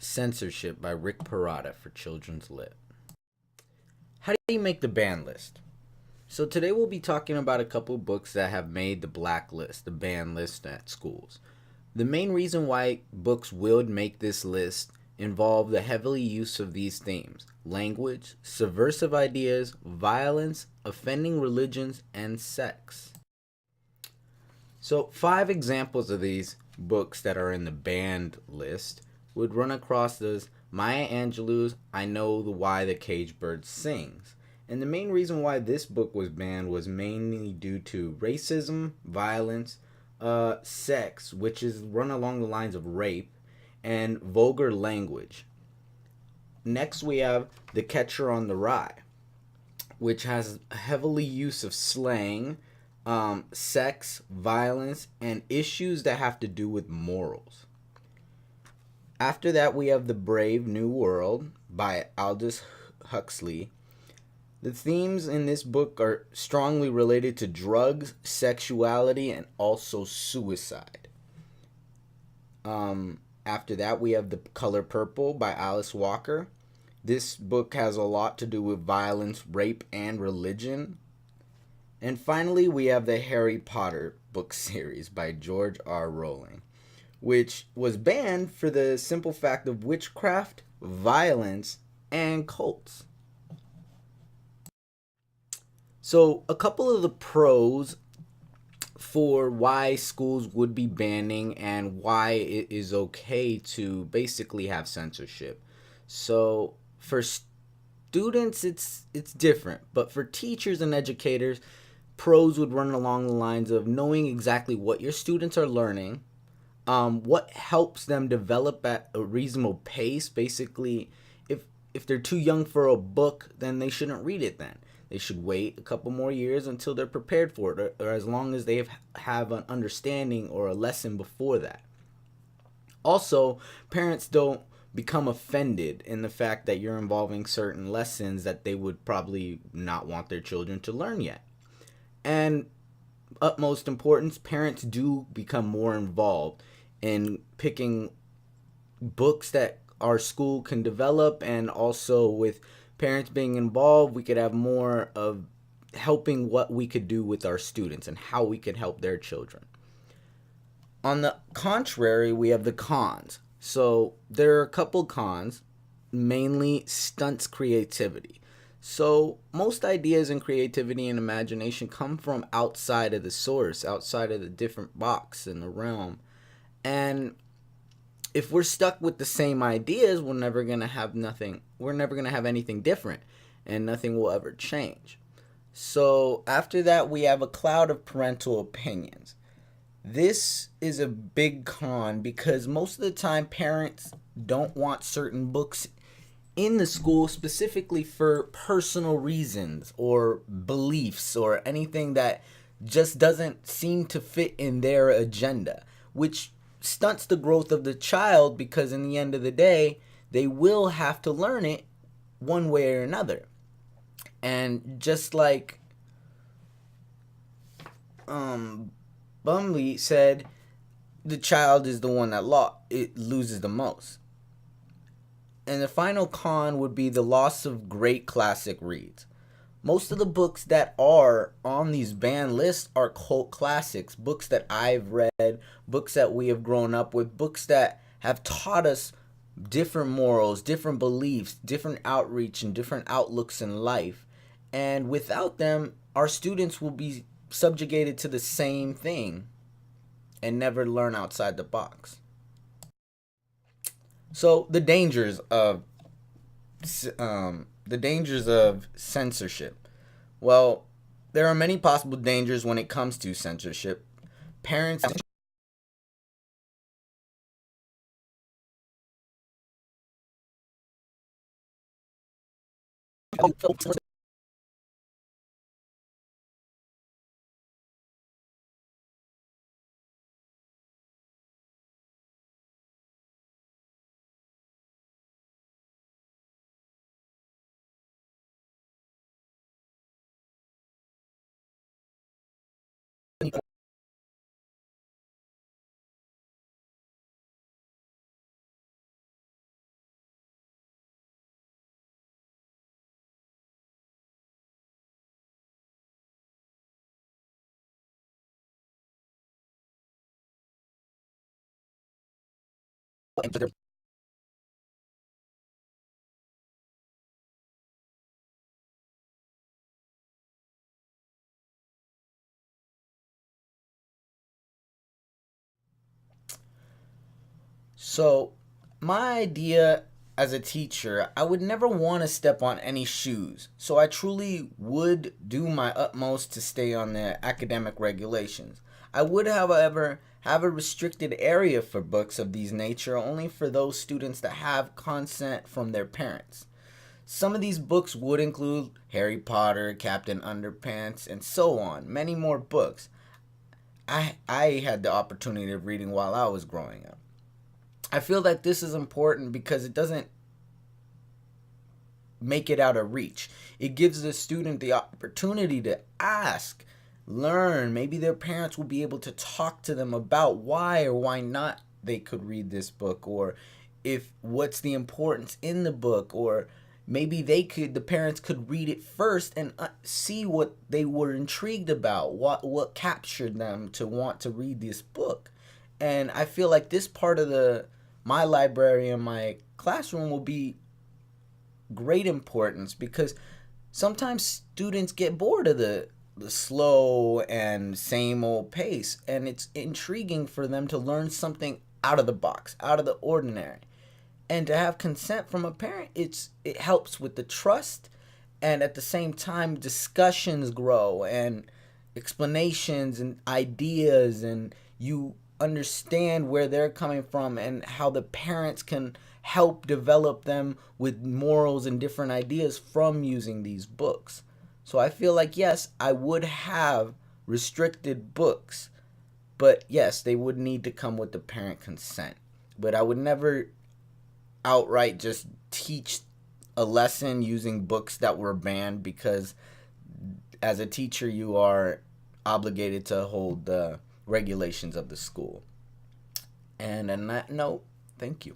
Censorship by Rick Parada for Children's Lit. How do you make the ban list? So today we'll be talking about a couple books that have made the blacklist, the ban list at schools. The main reason why books would make this list involve the heavily use of these themes: language, subversive ideas, violence, offending religions, and sex. So 5 examples of these books that are in the banned list would run across as Maya Angelou's I Know the Why the Caged Bird Sings. And the main reason why this book was banned was mainly due to racism, violence, sex, which is run along the lines of rape, and vulgar language. Next we have The Catcher on the Rye, which has heavily use of slang, sex, violence, and issues that have to do with morals. After that, we have The Brave New World by Aldous Huxley. The themes in this book are strongly related to drugs, sexuality, and also suicide. After that, we have The Color Purple by Alice Walker. This book has a lot to do with violence, rape, and religion. And finally, we have the Harry Potter book series by George R. Rowling, which was banned for the simple fact of witchcraft, violence, and cults. So a couple of the pros for why schools would be banning and why it is okay to basically have censorship. So for students, it's different, but for teachers and educators, pros would run along the lines of knowing exactly what your students are learning, what helps them develop at a reasonable pace. Basically, if they're too young for a book, then they shouldn't read it then. They should wait a couple more years until they're prepared for it, or as long as they have an understanding or a lesson before that. Also, parents don't become offended in the fact that you're involving certain lessons that they would probably not want their children to learn yet. And utmost importance, parents do become more involved in picking books that our school can develop, and also with parents being involved, we could have more of helping what we could do with our students and how we could help their children. On the contrary, we have the cons. So there are a couple cons, mainly stunts creativity. So most ideas and creativity and imagination come from outside of the source, outside of the different box in the realm. And if we're stuck with the same ideas, we're never going to have anything different, and nothing will ever change. So after that, we have a cloud of parental opinions. This is a big con because most of the time parents don't want certain books in the school specifically for personal reasons or beliefs or anything that just doesn't seem to fit in their agenda, which stunts the growth of the child, because in the end of the day, they will have to learn it one way or another. And just like Bumley said, the child is the one that loses the most. And the final con would be the loss of great classic reads. Most of the books that are on these banned lists are cult classics, books that I've read, books that we have grown up with, books that have taught us different morals, different beliefs, different outreach, and different outlooks in life. And without them, our students will be subjugated to the same thing and never learn outside the box. So the dangers of censorship. Well, there are many possible dangers when it comes to censorship. Parents So, my idea as a teacher, I would never want to step on any shoes. So, I truly would do my utmost to stay on the academic regulations. I would, however, have a restricted area for books of these nature only for those students that have consent from their parents. Some of these books would include Harry Potter, Captain Underpants, and so on, many more books I had the opportunity of reading while I was growing up. I feel that this is important because it doesn't make it out of reach. It gives the student the opportunity to ask, learn. Maybe their parents will be able to talk to them about why or why not they could read this book, or if what's the importance in the book, or maybe the parents could read it first and see what they were intrigued about, what captured them to want to read this book. And I feel like this part of the my library and my classroom will be great importance because sometimes students get bored of the slow and same old pace, and it's intriguing for them to learn something out of the box, out of the ordinary. And to have consent from a parent, it helps with the trust, and at the same time discussions grow and explanations and ideas, and you understand where they're coming from and how the parents can help develop them with morals and different ideas from using these books. So I feel like, yes, I would have restricted books, but yes, they would need to come with the parent consent. But I would never outright just teach a lesson using books that were banned, because as a teacher you are obligated to hold the regulations of the school. And on that note, thank you.